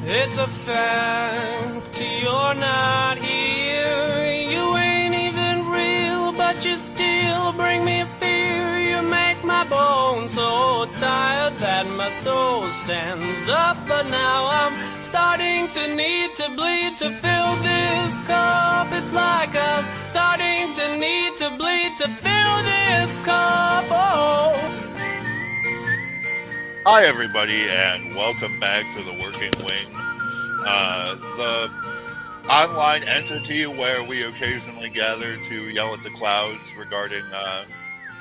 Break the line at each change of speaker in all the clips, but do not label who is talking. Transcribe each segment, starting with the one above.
It's a fact you're not here. You ain't even real, but you still bring me fear. You make my bones so tired that my soul stands up. But now I'm starting to need to bleed to fill this cup. It's like I'm starting to need to bleed to fill this cup. Oh.
Hi, everybody, and welcome back to the Working Wing, the online entity where we occasionally gather to yell at the clouds regarding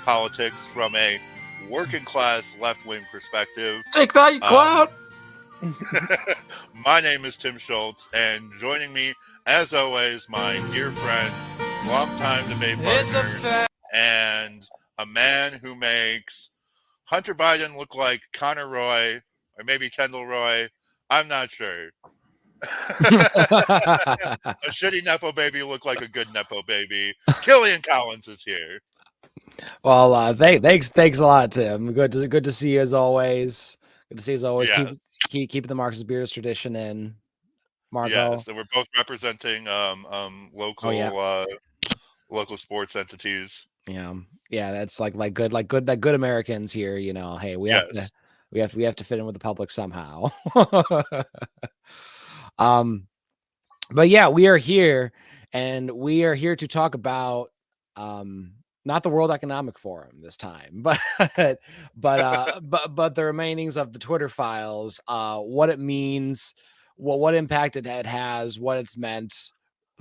politics from a working-class left-wing perspective.
Take that, you clown!
My name is Tim Schultz, and joining me, as always, my dear friend, longtime debate partner, and a man who makes Hunter Biden look like Connor Roy, or maybe Kendall Roy. I'm not sure. A shitty Nepo baby look like a good Nepo baby. Killian Collins is here.
Well, thanks a lot, Tim. Good to see you as always. Good to see you as always.
Yes.
Keep the Marcus Beers tradition in. Marco.
Yes, and we're both representing local local sports entities.
Yeah, that's like good Americans here. You know, hey, we have to fit in with the public somehow. But yeah, we are here, and we are here to talk about not the World Economic Forum this time, but the remainings of the Twitter files, what it means, what impact it has, what it's meant,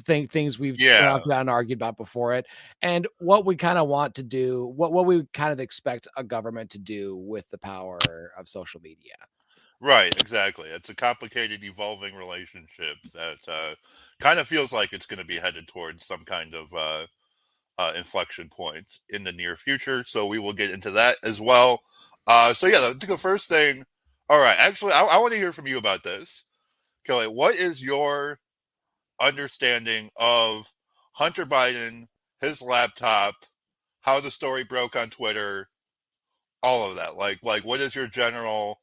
things we've talked about and argued about before it, and what we kind of want to do, what we kind of expect a government to do with the power of social media.
Right, exactly. It's a complicated, evolving relationship that kind of feels like it's going to be headed towards some kind of inflection point in the near future. So we will get into that as well. So yeah, the first thing. All right, actually, I want to hear from you about this. Kelly, what is your understanding of Hunter Biden, his laptop, how the story broke on Twitter, all of that? Like what is your general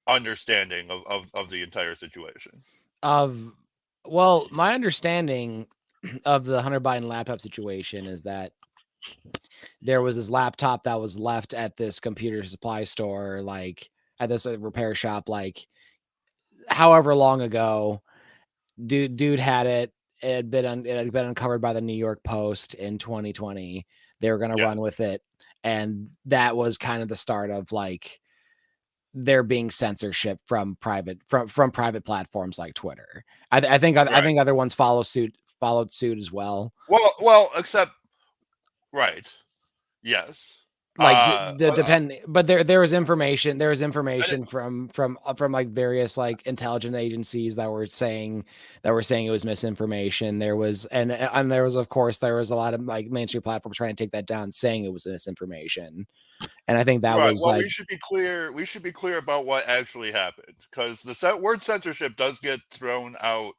understanding of the entire situation?
Well, my understanding of the Hunter Biden laptop situation is that there was this laptop that was left at this computer supply store, like at this repair shop, like however long ago. Dude had it. It had been uncovered by the New York Post in 2020. They were going to run with it, and that was kind of the start of like there being censorship from private platforms like Twitter. I think other ones followed suit as well.
Well, except right, yes.
Like depending, but there was information from like various like intelligence agencies that were saying it was misinformation. There was and there was, of course, there was a lot of like mainstream platforms trying to take that down, saying it was misinformation. And I think that was
well, we should be clear. We should be clear about what actually happened, because the word censorship does get thrown out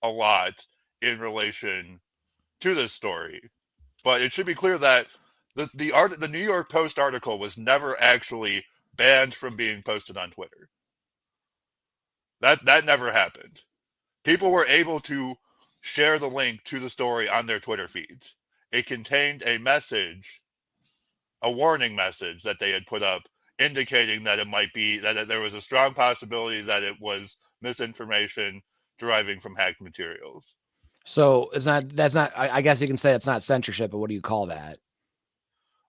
a lot in relation to this story. But it should be clear that the New York Post article was never actually banned from being posted on Twitter. That never happened. People were able to share the link to the story on their Twitter feeds. It contained a message, a warning message that they had put up, indicating that it might be that there was a strong possibility that it was misinformation deriving from hacked materials.
So that's not. I guess you can say it's not censorship, but what do you call that?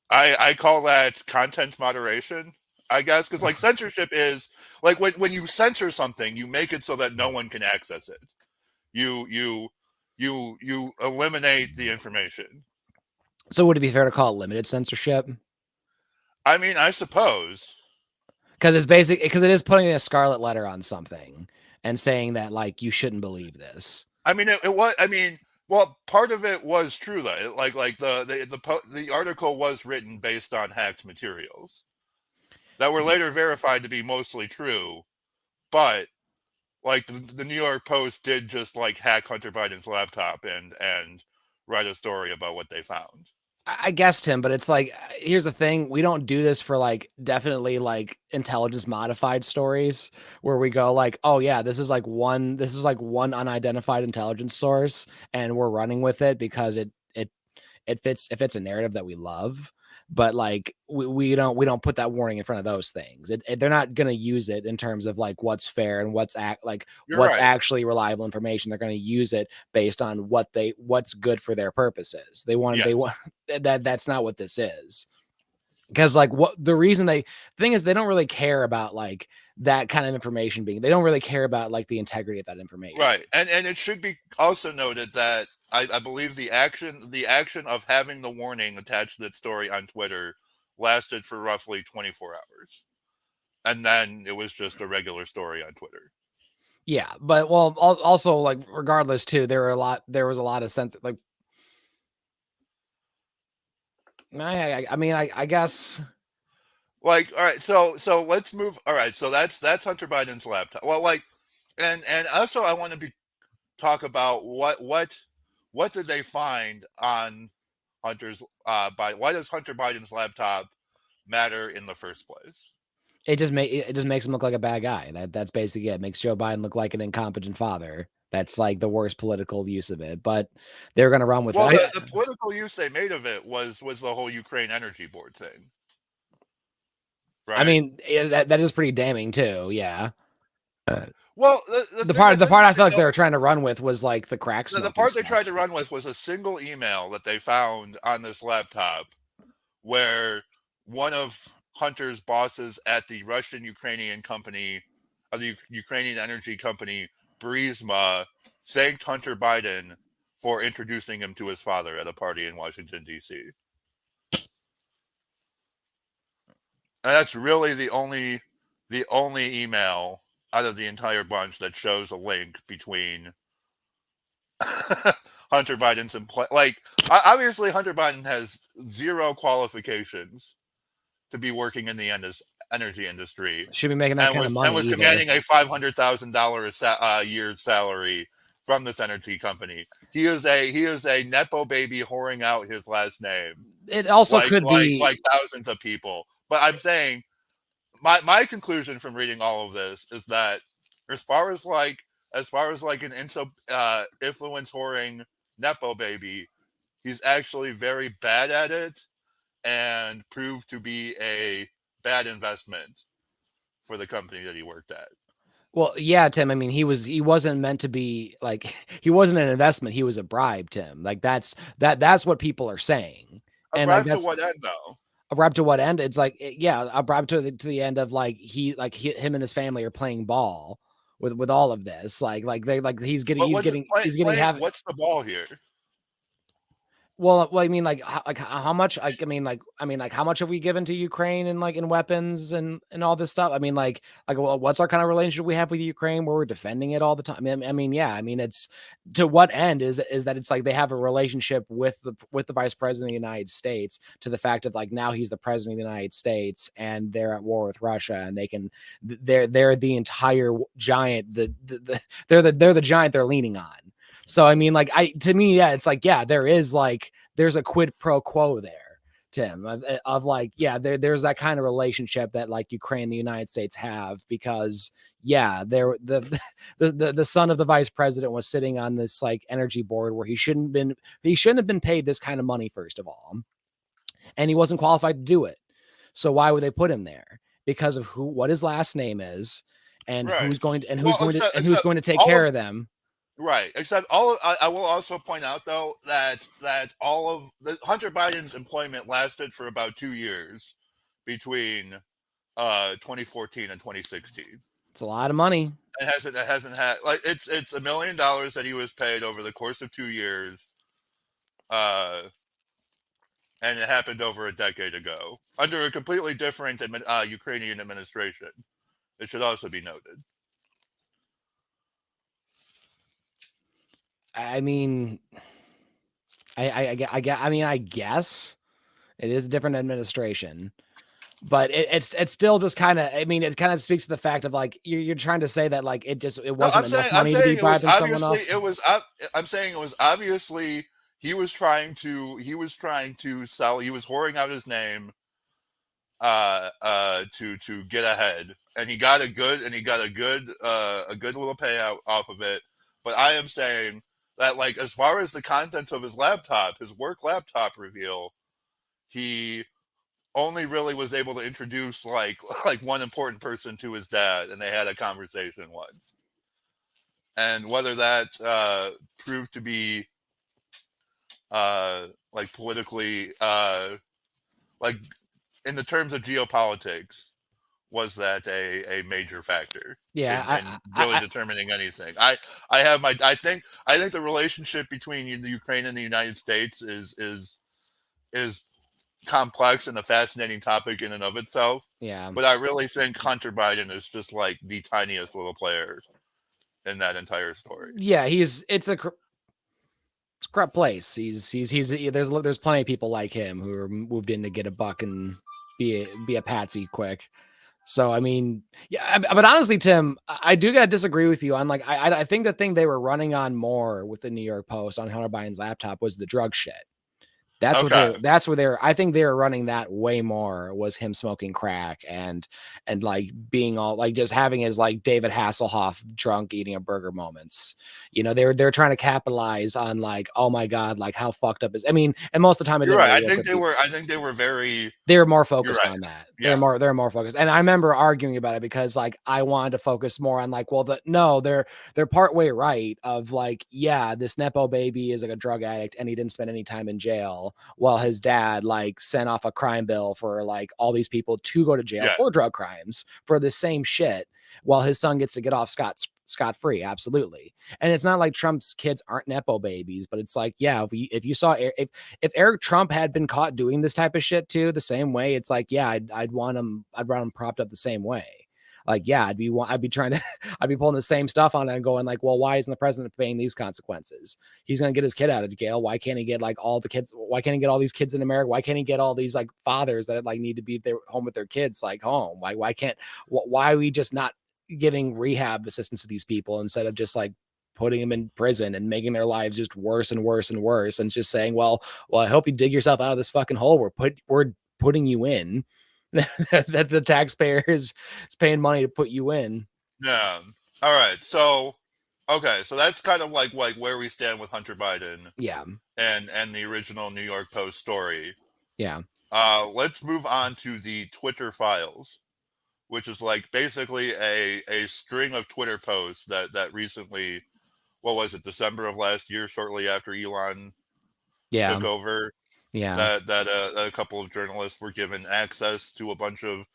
I call that content moderation, I guess, because like censorship is like when you censor something, you make it so that no one can access it. You eliminate the information.
So would it be fair to call it limited censorship?
I mean, I suppose,
because it is putting a scarlet letter on something and saying that like you shouldn't believe this.
I mean, it was. I mean, well, part of it was true though. Like the article was written based on hacked materials that were later verified to be mostly true, but like the New York Post did just like hack Hunter Biden's laptop and write a story about what they found.
I guess, Tim, but it's like, here's the thing. We don't do this for like definitely like intelligence modified stories where we go like, oh yeah, this is like one unidentified intelligence source and we're running with it because it fits a narrative that we love. But like we don't put that warning in front of those things. They're not going to use it in terms of like what's fair and what's
You're
what's
right.
actually reliable information. They're going to use it based on what's good for their purposes. They want that's not what this is. Because like the thing is they don't really care about like that kind of information they don't really care about like the integrity of that information.
Right. And it should be also noted that I believe the action of having the warning attached to that story on Twitter lasted for roughly 24 hours. And then it was just a regular story on Twitter.
Yeah, but well, also like regardless too, there was a lot of sense like I guess
Like, all right, so let's move. All right, so that's Hunter Biden's laptop. Well, like, and also I want to talk about what did they find on Hunter's why does Hunter Biden's laptop matter in the first place?
it just makes him look like a bad guy. That's basically it. It makes Joe Biden look like an incompetent father. That's like the worst political use of it, but they're going to run with
Well,
it.
the political use they made of it was the whole Ukraine energy board thing. Right?
I mean, that is pretty damning too. Yeah.
Well,
the part I feel like they were trying to run with was like the cracks.
The part they tried to run with was a single email that they found on this laptop where one of Hunter's bosses at the Russian-Ukrainian company, of the Ukrainian energy company, Burisma, thanked Hunter Biden for introducing him to his father at a party in Washington, D.C. And that's really the only email out of the entire bunch that shows a link between Hunter Biden's obviously Hunter Biden has zero qualifications to be working in the energy industry.
Should be making that kind of money.
And was commanding a $500,000 a year salary from this energy company. He is a nepo baby whoring out his last name.
It also could be
like thousands of people. But I'm saying my conclusion from reading all of this is that as far as like an influence whoring nepo baby, he's actually very bad at it and proved to be a bad investment for the company that he worked at.
Well, yeah, Tim. I mean, he wasn't meant to be like, he wasn't an investment. He was a bribe, Tim. Like that's what people are saying.
A bribe to what end though?
A bribe to what end? It's like, yeah, a bribe to the end of like him and his family are playing ball with all of this. Like he's getting
what's the ball here?
Well, I mean, like how much? I mean, how much have we given to Ukraine and like in weapons and all this stuff? I mean, well, what's our kind of relationship we have with Ukraine where we're defending it all the time? I mean, yeah. I mean, it's to what end is that it's like they have a relationship with the vice president of the United States to the fact of like now he's the president of the United States and they're at war with Russia and they're the entire giant they're the giant they're leaning on. So, I mean, like, to me, yeah, it's like, yeah, there's a quid pro quo there, Tim, of like, yeah, there's that kind of relationship that like Ukraine and the United States have because, yeah, the son of the vice president was sitting on this like energy board where he shouldn't have been paid this kind of money, first of all, and he wasn't qualified to do it. So why would they put him there? Because of what his last name is and who's going to take care of them.
Right. Except I will also point out though that all of the Hunter Biden's employment lasted for about 2 years between 2014 and 2016.
It's a lot of money.
It hasn't had like it's $1 million that he was paid over the course of 2 years. And it happened over a decade ago under a completely different Ukrainian administration. It should also be noted.
I mean, I guess it is a different administration, but it's still just kind of. I mean, it kind of speaks to the fact of like you're trying to say that like it wasn't enough money to be bribing someone else.
I'm saying it was obviously he was trying to sell. He was whoring out his name to get ahead, and he got a good little payout off of it. But I am saying that, like, as far as the contents of his laptop, his work laptop reveal, he only really was able to introduce like one important person to his dad, and they had a conversation once. And whether that proved to be like politically like in the terms of geopolitics, was that a major factor
Yeah,
in really determining anything. I think the relationship between the Ukraine and the United States is complex and a fascinating topic in and of itself.
yeah.
But I really think Hunter Biden is just like the tiniest little player in that entire story.
Yeah, it's a corrupt place. He's there's plenty of people like him who are moved in to get a buck and be a patsy quick. So I mean, yeah, but honestly, Tim, I do gotta disagree with you on like I think the thing they were running on more with the New York Post on Hunter Biden's laptop was the drug shit. That's
Okay.
what they were. I think they were running that way more was him smoking crack and like being all like just having his like David Hasselhoff drunk eating a burger moments. You know, they're trying to capitalize on like, oh my God, like how fucked up is. I mean, and most of the time it
You're
didn't
right.
really
I think they were very.
they were more focused
right.
on that.
Yeah.
They're more focused. And I remember arguing about it because like I wanted to focus more on like, well, they're partway right of like, yeah, this Nepo baby is like a drug addict and he didn't spend any time in jail while his dad like sent off a crime bill for like all these people to go to jail for drug crimes for the same shit while his son gets to get off scot free. Absolutely. And it's not like Trump's kids aren't Nepo babies, but it's like, yeah, if you saw if Eric Trump had been caught doing this type of shit too, the same way, it's like, yeah, I'd want him propped up the same way. Like, yeah, I'd be trying to, I'd be pulling the same stuff on it and going like, well, why isn't the president paying these consequences? He's going to get his kid out of jail. Why can't he get like all the kids? Why can't he get all these kids in America? Why can't he get all these like fathers that like need to be there home with their kids, like home? Why are we just not giving rehab assistance to these people instead of just like putting them in prison and making their lives just worse and worse and worse and just saying, well, I hope you dig yourself out of this fucking hole we're putting you in. that the taxpayer is paying money to put you in.
Yeah. All right. So, okay. So that's kind of like where we stand with Hunter Biden.
Yeah.
And the original New York Post story.
Yeah.
Let's move on to the Twitter files, which is like basically a string of Twitter posts that recently, what was it, December of last year, shortly after Elon took over.
Yeah.
That a couple of journalists were given access to a bunch of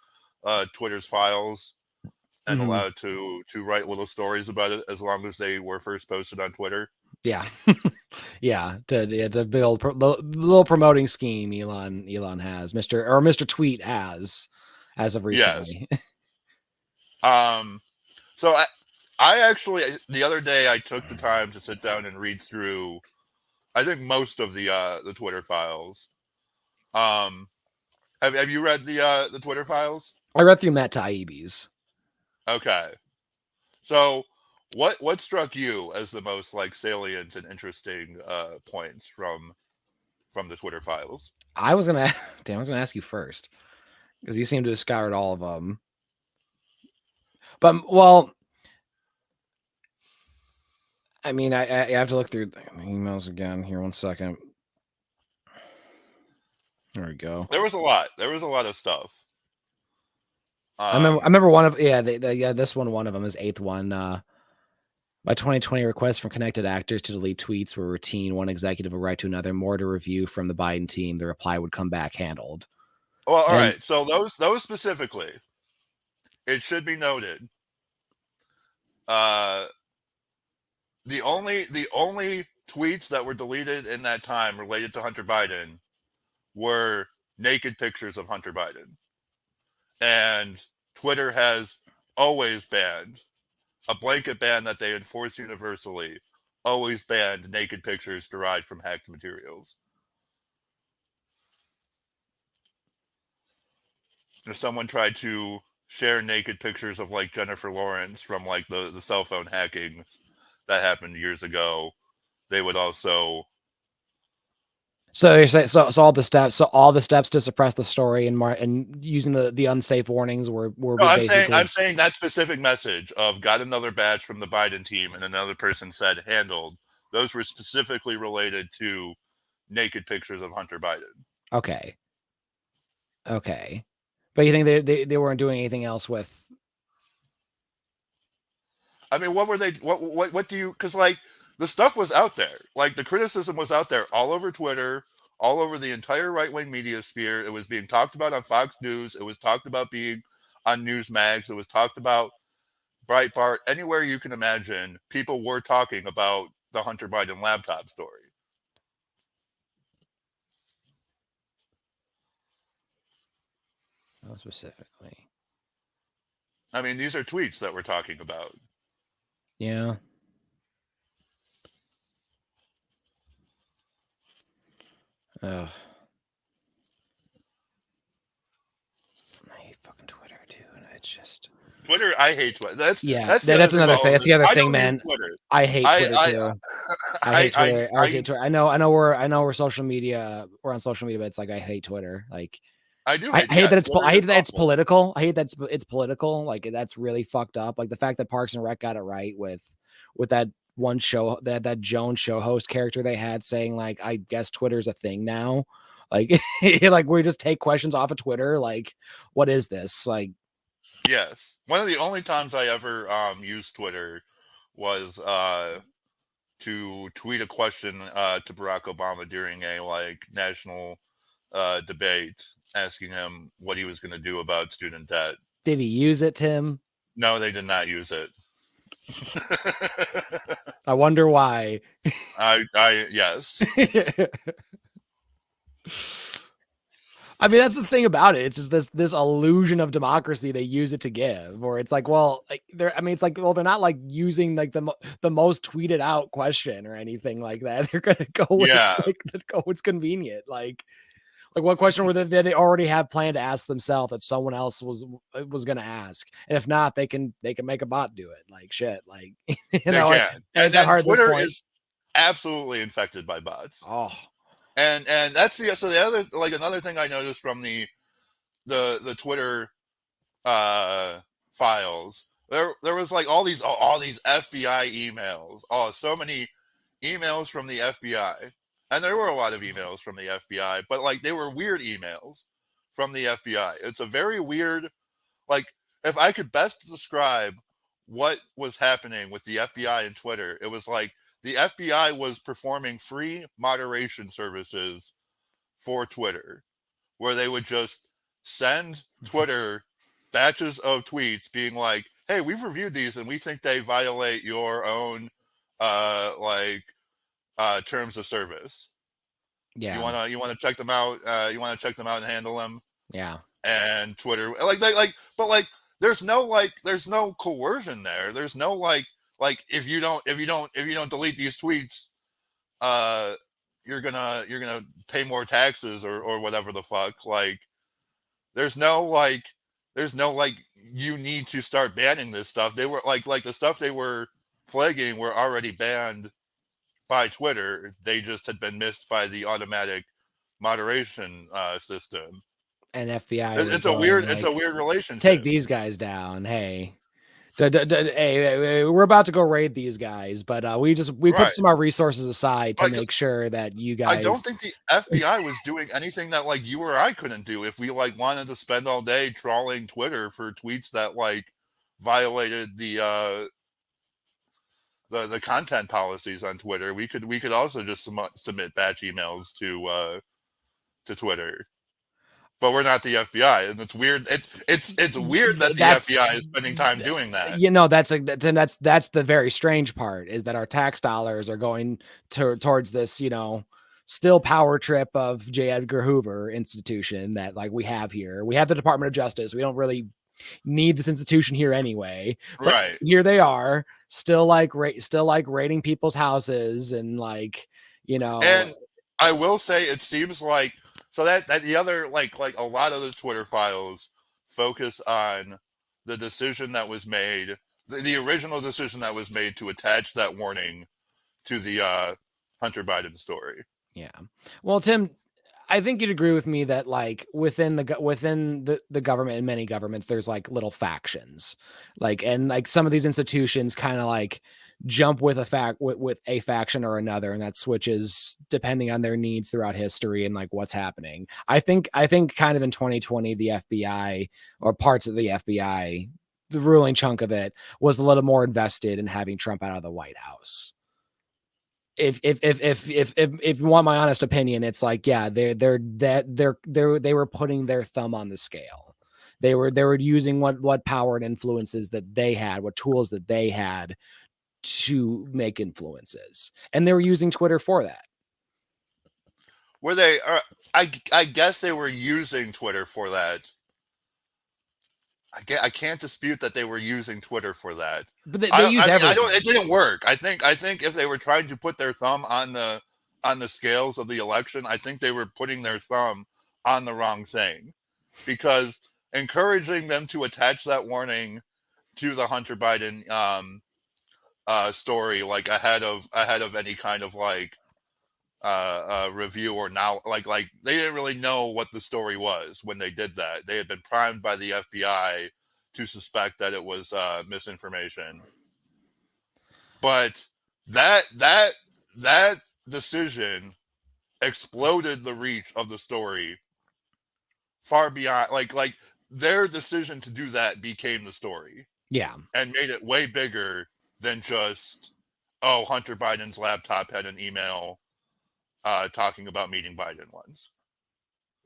Twitter's files and allowed to write little stories about it as long as they were first posted on Twitter.
Yeah. Yeah. It's a big old little promoting scheme Elon has. Mr. Tweet has as of recently.
Yes. So I actually the other day I took the time to sit down and read through I think most of the Twitter files. Have you read the Twitter files?
I read through Matt Taibbi's.
Okay. So what struck you as the most like salient and interesting points from the Twitter files?
I was gonna ask you first because you seem to have scoured all of them. But well, I mean, I have to look through the emails again here. 1 second. There we go.
There was a lot of stuff.
I remember one of this one of them is 8th one. By 2020, requests from connected actors to delete tweets were routine. One executive would write to another, more to review from the Biden team. The reply would come back handled.
Well, all right. So those specifically, it should be noted. The only tweets that were deleted in that time related to Hunter Biden were naked pictures of Hunter Biden. And Twitter has always banned, a blanket ban that they enforce universally, always banned naked pictures derived from hacked materials. If someone tried to share naked pictures of like Jennifer Lawrence from like the cell phone hacking that happened years ago, they would also
So you're saying so all the steps to suppress the story and using the unsafe warnings were
No,
basically
I'm saying that specific message of got another badge from the Biden team and another person said handled. Those were specifically related to naked pictures of Hunter Biden.
okay. Okay. But you think they weren't doing anything else with?
I mean, what were they? What do you? Because like the stuff was out there, like the criticism was out there all over Twitter, all over the entire right wing media sphere. It was being talked about on Fox News. It was talked about being on Newsmax. It was talked about Breitbart. Anywhere you can imagine, people were talking about the Hunter Biden laptop story.
Not specifically.
I mean, these are tweets that we're talking about.
Yeah. Oh. I hate fucking Twitter too, and it's just
Twitter. I hate Twitter. That's
that's
the other
another thing. That's the other
I
thing,
don't use
man.
Twitter.
I hate Twitter
I
too. I hate Twitter. I hate Twitter. I know we're social media. We're on social media, but it's like I hate Twitter. Like
I do.
I hate that it's
Twitter
I hate
is
that it's
awful.
political. I hate that it's political. Like that's really fucked up. Like the fact that Parks and Rec got it right with that one show that Joan show host character they had saying like I guess Twitter's a thing now. Like like we just take questions off of Twitter. Like what is this? Like
Yes. One of the only times I ever used Twitter was to tweet a question to Barack Obama during a like national debate, asking him what he was going to do about student debt.
did he use it, Tim?
No, they did not use it.
I wonder why.
Yes.
I mean, that's the thing about it. It's just this illusion of democracy they use it to give, or it's like, well, like they're. I mean, it's like, well, they're not like using like the most tweeted out question or anything like that. They're gonna go with
Yeah.
what's convenient. Like what question were they already have planned to ask themselves that someone else was gonna ask, and if not, they can make a bot do it. Like shit, like you know,
They can. And
that hard at this
Twitter
point.
is absolutely infected by bots.
Oh.
And that's the other like another thing I noticed from the Twitter files. There was like all these FBI emails. Oh, so many emails from the FBI. And there were a lot of emails from the FBI, but like they were weird emails from the FBI. It's a very weird, like if I could best describe what was happening with the FBI and Twitter, it was like the FBI was performing free moderation services for Twitter, where they would just send Twitter batches of tweets being like, hey, we've reviewed these and we think they violate your own terms of service.
Yeah.
You wanna check them out, you wanna check them out and handle them.
Yeah.
And Twitter but there's no coercion there. There's no like if you don't delete these tweets, you're gonna pay more taxes or whatever the fuck. Like there's no you need to start banning this stuff. They were like the stuff they were flagging were already banned by Twitter. They just had been missed by the automatic moderation system.
And FBI.
It's a weird relationship.
Take these guys down. Hey, hey, we're about to go raid these guys, but we put some of our resources aside to make sure that you guys.
I don't think the FBI was doing anything that like you or I couldn't do if we like wanted to spend all day trawling Twitter for tweets that like violated the content policies on Twitter. We could also just submit batch emails to Twitter. But we're not the FBI, and it's weird. It's weird that the FBI is spending time doing that.
You know, that's the very strange part is that our tax dollars are going towards this, you know, still power trip of J. Edgar Hoover institution that like we have here. We have the Department of Justice. We don't really need this institution here anyway. But
right
here they are, still like raiding people's houses and like, you know.
And I will say, it seems like. So that the other like a lot of the Twitter files focus on the decision that was made, the original decision that was made to attach that warning to the Hunter Biden story.
Yeah. Well, Tim, I think you'd agree with me that like within the government and many governments, there's like little factions, like and like some of these institutions kind of like jump with with a faction or another, and that switches depending on their needs throughout history and like what's happening. I think kind of in 2020, the FBI or parts of the FBI, the ruling chunk of it was a little more invested in having Trump out of the White House. If you want my honest opinion, it's like, yeah, they were putting their thumb on the scale. They were using what power and influences that they had, what tools that they had to make influences, and they were using Twitter for that.
Were they? I guess they were using Twitter for that. I can't dispute that they were using Twitter for that.
But they use everything.
It didn't work. I think if they were trying to put their thumb on the scales of the election, I think they were putting their thumb on the wrong thing, because encouraging them to attach that warning to the Hunter Biden story, like ahead of any kind of like review, or now like they didn't really know what the story was when they did that. They had been primed by the FBI to suspect that it was misinformation, but that decision exploded the reach of the story far beyond like their decision to do that became the story.
Yeah.
And made it way bigger than just, oh, Hunter Biden's laptop had an email talking about meeting Biden once.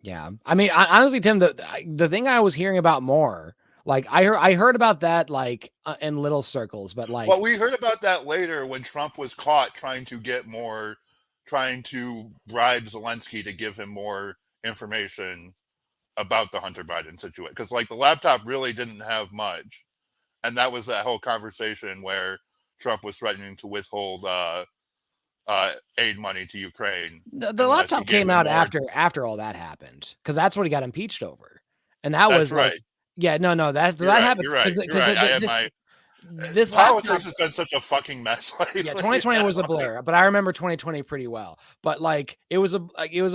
Yeah. I mean, honestly, Tim, the thing I was hearing about more, like I heard about that like in little circles, but like,
well, we heard about that later when Trump was caught trying to bribe Zelensky to give him more information about the Hunter Biden situation, because like the laptop really didn't have much, and that was that whole conversation where Trump was threatening to withhold aid money to Ukraine.
The laptop came out after all that happened, because that's what he got impeached over, and that was
right.
Like, yeah, no, that happened.
You're right.
This
politics has been such a fucking mess lately.
Yeah, 2020 was a blur, but I remember 2020 pretty well. But like it was a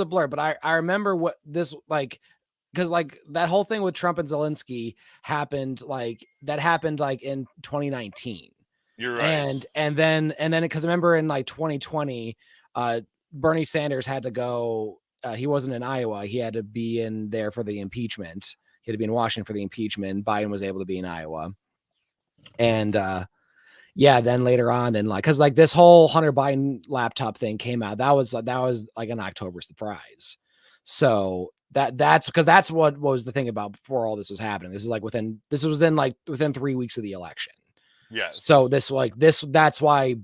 blur. But I remember what this like, because like that whole thing with Trump and Zelensky happened like in 2019.
You're right.
And then because I remember in like 2020, Bernie Sanders had to go. He wasn't in Iowa. He had to be in there for the impeachment. He had to be in Washington for the impeachment. Biden was able to be in Iowa. And yeah, then later on, and like, because like this whole Hunter Biden laptop thing came out, that was like an October surprise. So that's because that's what was the thing about before all this was happening. This was then within 3 weeks of the election.
Yes.
So that's why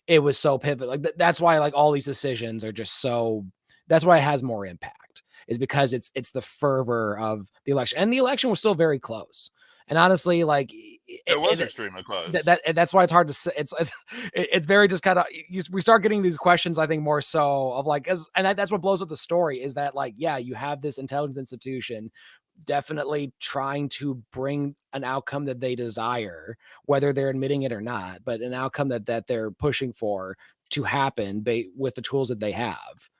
it was so pivotal. Like that's why like all these decisions are just so. That's why it has more impact, is because it's the fervor of the election, and the election was still very close. And honestly, like
it was extremely close.
That's why it's hard to say. It's very just kind of we start getting these questions. I think more so of like, that's what blows up the story, is that like, yeah, you have this intelligence institution definitely trying to bring an outcome that they desire, whether they're admitting it or not, but an outcome that they're pushing for to happen with the tools that they have.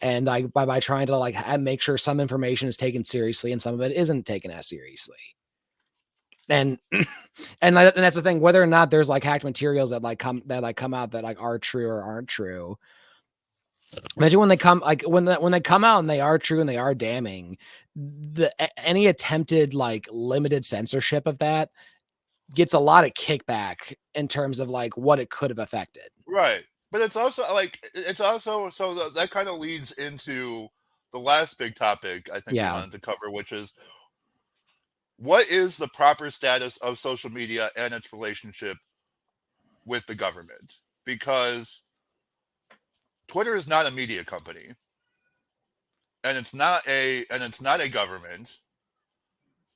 And like by trying to like make sure some information is taken seriously and some of it isn't taken as seriously. And that's the thing, whether or not there's like hacked materials that come out that like are true or aren't true. Imagine when they come when they come out and they are true and they are damning, any attempted like limited censorship of that gets a lot of kickback in terms of like what it could have affected.
Right. But it's also so that kind of leads into the last big topic I think we wanted to cover, which is, what is the proper status of social media and its relationship with the government? Because Twitter is not a media company, and it's not a government.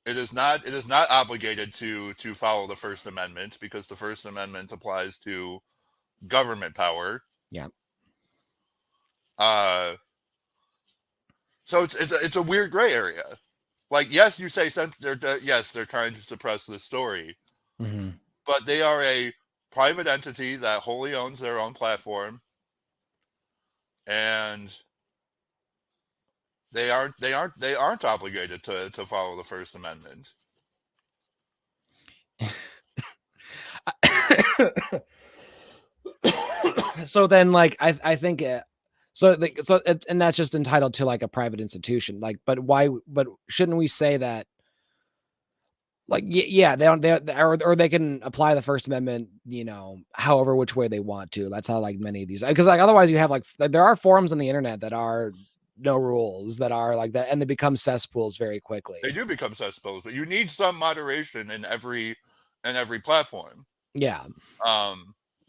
It is not obligated to follow the First Amendment, because the First Amendment applies to government power.
Yeah.
So it's a weird gray area. Like, yes, you say they're trying to suppress this story, but they are a private entity that wholly owns their own platform, and They aren't obligated to follow the First Amendment.
So then, like, I think and that's just entitled to like a private institution. Like, but why? But shouldn't we say that? Like, yeah, or they can apply the First Amendment, however which way they want to. That's how like many of these, because like otherwise you have like there are forums on the internet that are no rules, that are like that, and they become cesspools very quickly.
They do become cesspools, but you need some moderation in every platform.
Yeah.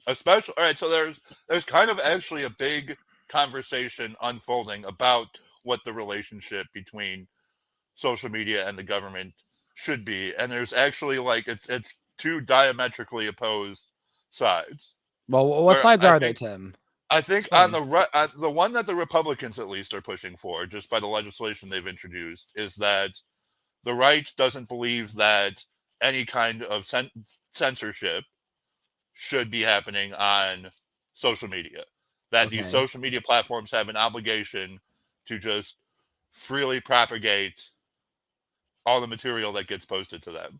Especially, all right. So there's kind of actually a big conversation unfolding about what the relationship between social media and the government should be, and there's actually like it's two diametrically opposed sides.
Well, what sides are they, Tim?
I think on the one that the Republicans at least are pushing for, just by the legislation they've introduced, is that the right doesn't believe that any kind of censorship should be happening on social media. That these social media platforms have an obligation to just freely propagate all the material that gets posted to them,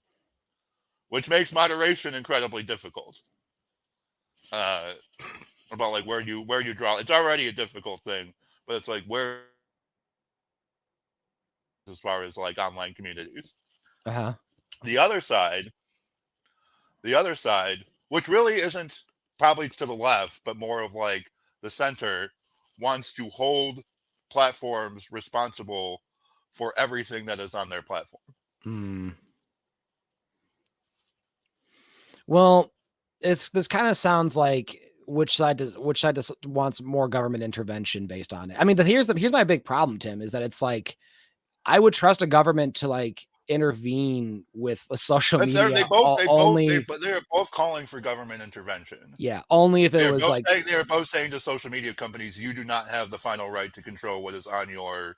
which makes moderation incredibly difficult. About like where you draw. It's already a difficult thing, but it's like where, as far as like online communities. The other side, which really isn't probably to the left, but more of like the center, wants to hold platforms responsible for everything that is on their platform.
Well, this kind of sounds like which side wants more government intervention based on it. I mean, here's my big problem, Tim, is that it's like I would trust a government to like intervene with a social media.
But they're both calling for government intervention.
Yeah, only if it was like
they're both saying to social media companies, you do not have the final right to control what is on your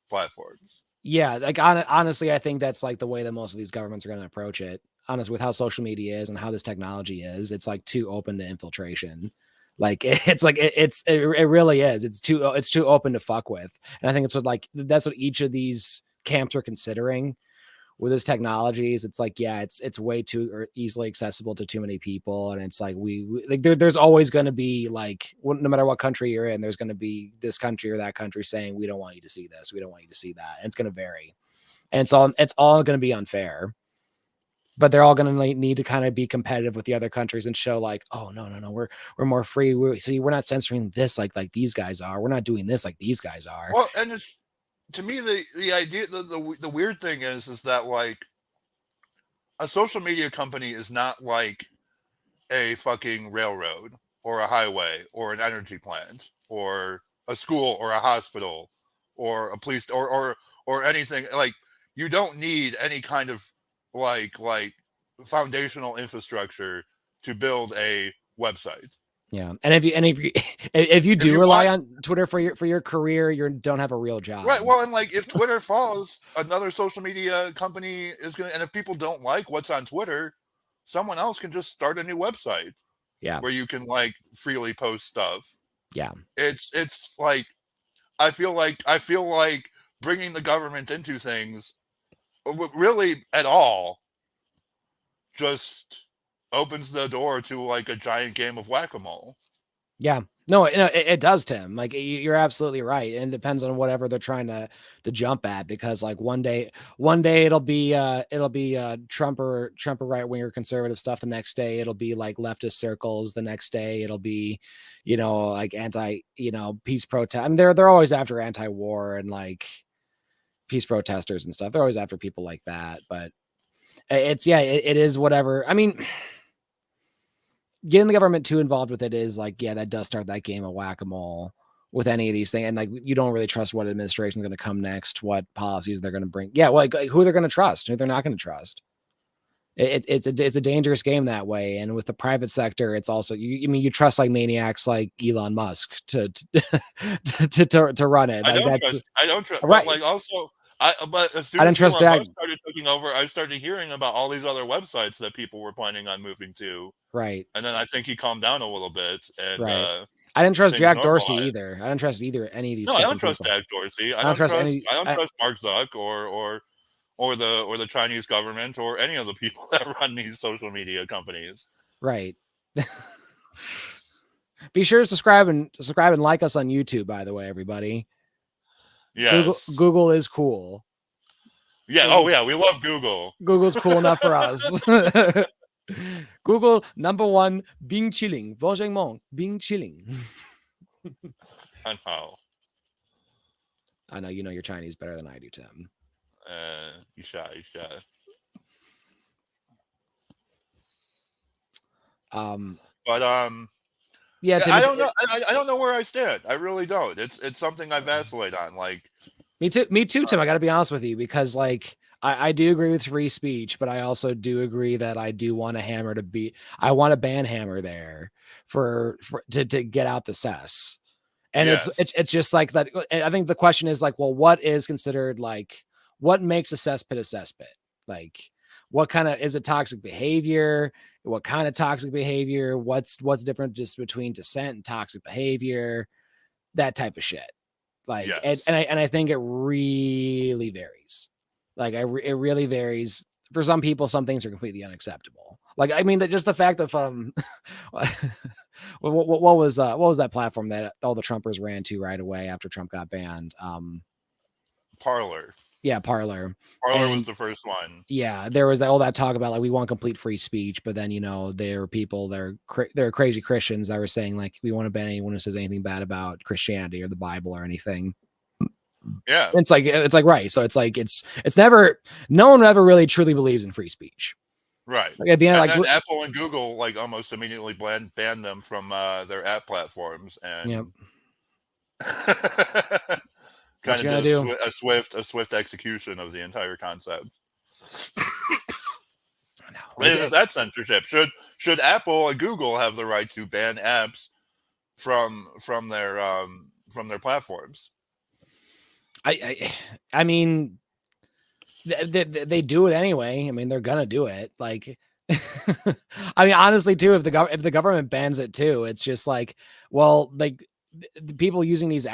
platforms.
Yeah, like honestly, I think that's like the way that most of these governments are going to approach it. Honest, with how social media is and how this technology is, it's like too open to infiltration. Like it's like it really is. It's too open to fuck with. And I think that's what each of these camps are considering with this technologies. It's like, yeah, it's way too easily accessible to too many people, and it's like we like there's always going to be like, no matter what country you're in, there's going to be this country or that country saying we don't want you to see this, we don't want you to see that, and it's going to vary, and it's all going to be unfair. But they're all going to need to kind of be competitive with the other countries and show like, oh no, we're more free. We're not censoring this like these guys are. We're not doing this like these guys are.
Well, and it's, to me, the idea, the weird thing is that like a social media company is not like a fucking railroad or a highway or an energy plant or a school or a hospital or a police or anything. Like, you don't need any kind of like foundational infrastructure to build a website.
Yeah, and if you do rely on Twitter for your career, you don't have a real job.
Right. Well, and like if Twitter falls, another social media company is gonna, and if people don't like what's on Twitter, someone else can just start a new website.
Yeah.
Where you can like freely post stuff.
Yeah.
It's like I feel like bringing the government into things really at all just opens the door to like a giant game of whack-a-mole.
Yeah, no, it does, Tim. Like you're absolutely right, and it depends on whatever they're trying to jump at. Because like one day it'll be Trump or right winger conservative stuff. The next day it'll be like leftist circles. The next day it'll be, like anti, peace protest. I mean, they're always after anti-war and like peace protesters and stuff. They're always after people like that. But it is whatever. I mean, getting the government too involved with it is like, yeah, that does start that game of whack-a-mole with any of these things. And like, you don't really trust what administration is going to come next, what policies they're going to bring. Yeah. Well, like who they're going to trust, who they're not going to trust. It's a dangerous game that way. And with the private sector, it's also, you trust like maniacs like Elon Musk to run it.
I don't trust.
Right.
Like also, but as soon
I
as
didn't trust
Elon Musk started taking over, I started hearing about all these other websites that people were planning on moving to.
Right.
And then I think he calmed down a little bit. And
right. I didn't trust
things
Jack Dorsey
normalized.
either. I didn't trust any of these.
No, I don't
fucking
trust
people.
Jack Dorsey.
I don't trust any.
I don't trust Mark Zuck or the Chinese government or any of the people that run these social media companies.
Right. Be sure to subscribe and like us on YouTube, by the way, everybody.
Yes.
Google is cool.
Yeah. Oh yeah, we love Google.
Google's cool enough for us. Google #1 Bing Chilling. Bonjour, Bing Chilling.
I know.
I know you know your Chinese better than I do, Tim.
You shy. But
yeah,
I don't know. I don't know where I stand. I really don't. It's something I vacillate on. Like,
me too, Tim. I got to be honest with you because, like, I do agree with free speech, but I also do agree that I do want a hammer to be. I want a ban hammer there to get out the cess. And
yes.
it's just like that. I think the question is like, well, what is considered like what makes a cesspit? Like, what kind of is it toxic behavior? What kind of toxic behavior? What's different just between dissent and toxic behavior? That type of shit. Like,
yes.
and I think it really varies. Like, it really varies. For some people, some things are completely unacceptable. Like, I mean, just the fact of what was that platform that all the Trumpers ran to right away after Trump got banned?
Parler.
Yeah, Parler.
Parler was the first one.
Yeah, there was all that talk about like we want complete free speech, but then there are people they're crazy Christians that were saying like we want to ban anyone who says anything bad about Christianity or the Bible or anything.
Yeah,
it's like right. So it's like it's never no one ever really truly believes in free speech.
Right.
Like at the end,
and
like
then Apple and Google like almost immediately banned them from their app platforms and.
Yep.
Kind of did a swift execution of the entire concept. Is that censorship? Should Apple and Google have the right to ban apps from their platforms?
I mean, they do it anyway. I mean, they're gonna do it. Like, I mean, honestly, too, if the government bans it too, it's just like, well, like. The people using these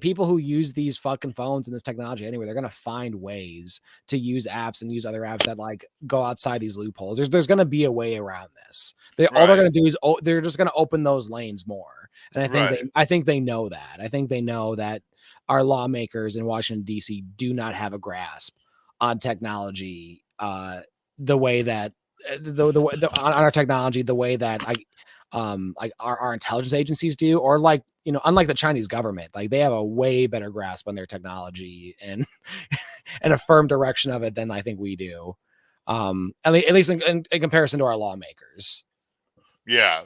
people who use these fucking phones and this technology anyway, they're gonna find ways to use apps and use other apps that like go outside these loopholes. There's gonna be a way around this. All they're gonna do is they're just gonna open those lanes more. And I think they know that. I think they know that our lawmakers in Washington D.C. do not have a grasp on technology the way that on our technology the way that like our intelligence agencies do, or like, unlike the Chinese government, like they have a way better grasp on their technology and a firm direction of it than I think we do. At least in comparison to our lawmakers.
Yeah,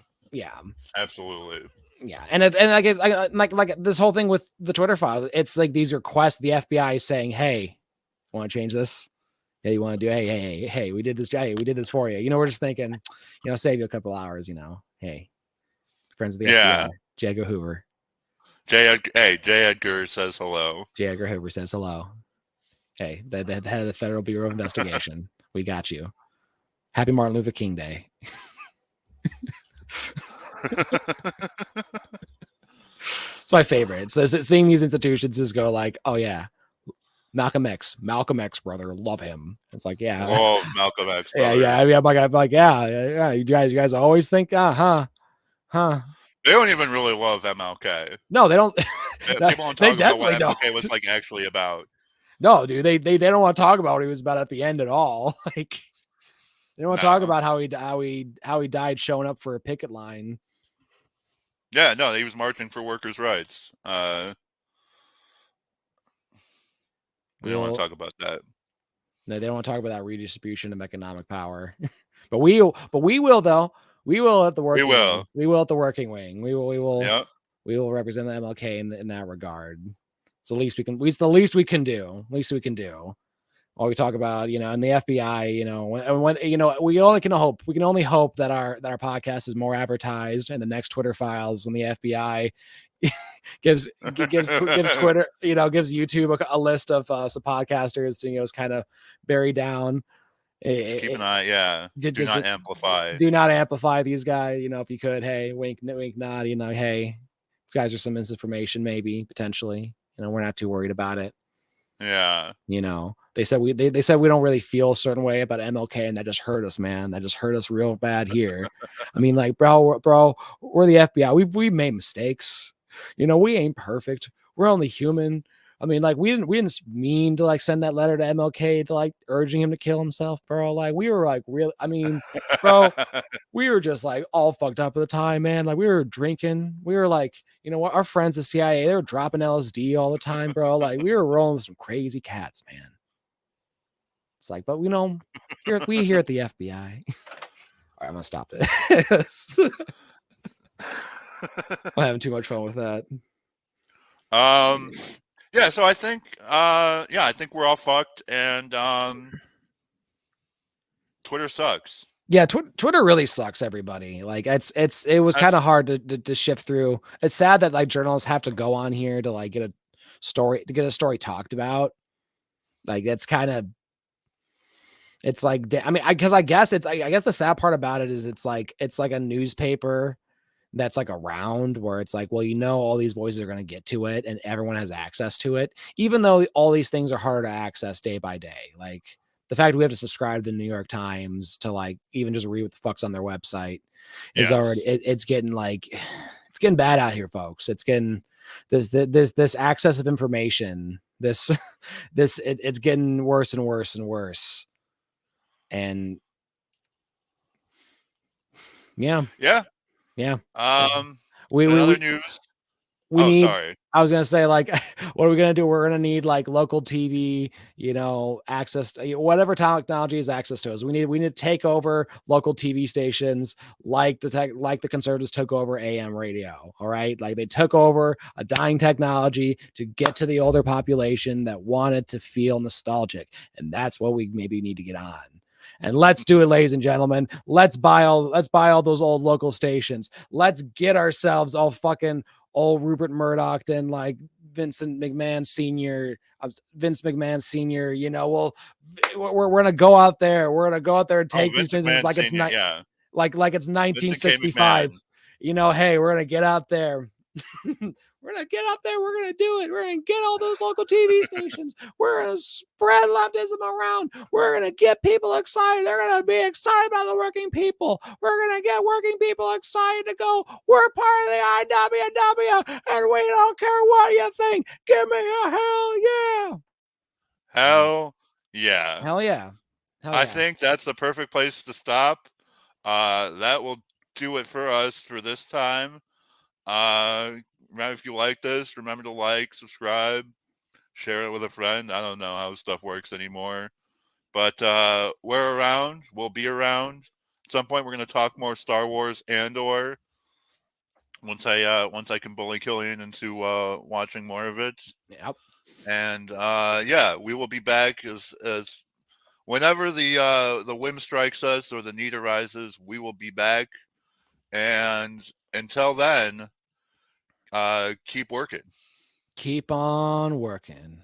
absolutely. Yeah. And I guess like this whole thing with the Twitter file, it's like these requests, the FBI is saying, hey, want to change this? Yeah, you want to do, hey, we did this. Hey, we did this for you. We're just thinking, save you a couple hours, hey, friends of the FBI, J. Edgar Hoover.
J. Edgar says hello.
J. Edgar Hoover says hello. Hey, the head of the Federal Bureau of Investigation. We got you. Happy Martin Luther King Day. It's my favorite. So seeing these institutions just go like, oh yeah, Malcolm X, brother, love him. It's like, yeah,
love Malcolm X.
Brother. Yeah. I mean, I'm like, yeah. You guys always think, huh?
They don't even really love MLK.
No, they don't.
People don't talk about what MLK was like actually about.
No, dude, they don't want to talk about what he was about at the end at all. Like, they don't want to talk about how he died showing up for a picket line.
Yeah, no, he was marching for workers' rights. We don't want to talk about that.
No, they don't want to talk about that redistribution of economic power. but we will though. We will at the working. We will at the working wing. We will.
Yep.
We will represent the MLK in that regard. It's the least we can. It's the least we can do. Least we can do. While we talk about, and the FBI, when we only can hope. We can only hope that our podcast is more advertised in the next Twitter files when the FBI gives Twitter, gives YouTube a list of some podcasters, is kind of buried down.
Just keep an eye, do not amplify.
Do not amplify these guys, if you could. Hey, wink, nod, hey, guys are some misinformation, maybe potentially. We're not too worried about it.
Yeah.
They said they said we don't really feel a certain way about MLK, and that just hurt us, man. That just hurt us real bad here. I mean, like, bro, we're the FBI. We made mistakes. We ain't perfect. We're only human. I mean, like, we didn't mean to like send that letter to MLK to like urging him to kill himself, bro. Like, we were like real. I mean, bro, we were just like all fucked up at the time, man. Like, we were drinking. We were like, what? Our friends, the CIA, they were dropping LSD all the time, bro. Like, we were rolling with some crazy cats, man. It's like, but we here at the FBI. All right, I'm gonna stop this. I'm having too much fun with that.
Yeah, so I think I think we're all fucked, and Twitter sucks.
Yeah, Twitter really sucks, everybody. Like, it was kind of hard to shift through. It's sad that like journalists have to go on here to like get a story talked about. Like, that's kind of, it's like, I mean, I guess the sad part about it is it's like a newspaper that's like around, where it's like, well, all these voices are going to get to it and everyone has access to it, even though all these things are harder to access day by day. Like, the fact we have to subscribe to the New York Times to like even just read what the fuck's on their website is already, it's getting bad out here, folks. It's getting this access of information, it's getting worse and worse and worse. And yeah.
Other news. Sorry.
I was gonna say, like, what are we gonna do? We're gonna need like local TV, access to whatever technology is access to us. We need to take over local TV stations, like the conservatives took over AM radio. All right, like, they took over a dying technology to get to the older population that wanted to feel nostalgic, and that's what we maybe need to get on. And let's do it, ladies and gentlemen. Let's buy all those old local stations. Let's get ourselves all fucking old Rupert Murdoch and like Vince McMahon Sr. We're gonna go out there. We're gonna go out there and take these businesses like it's not like it's 1965. Hey, we're gonna get out there. We're going to get out there. We're going to do it. We're going to get all those local TV stations. We're going to spread leftism around. We're going to get people excited. They're going to be excited about the working people. We're going to get working people excited to go, we're part of the IWW, and we don't care what you think. Give me a hell yeah.
Hell yeah.
Hell yeah.
I think that's the perfect place to stop. That will do it for us for this time. Remember, if you like this, remember to like, subscribe, share it with a friend. I don't know how stuff works anymore, but we're around. We'll be around. At some point, we're going to talk more Star Wars or once I can bully Killian into watching more of it.
Yep.
And we will be back as whenever the whim strikes us or the need arises. We will be back, and until then, keep working.
Keep on working.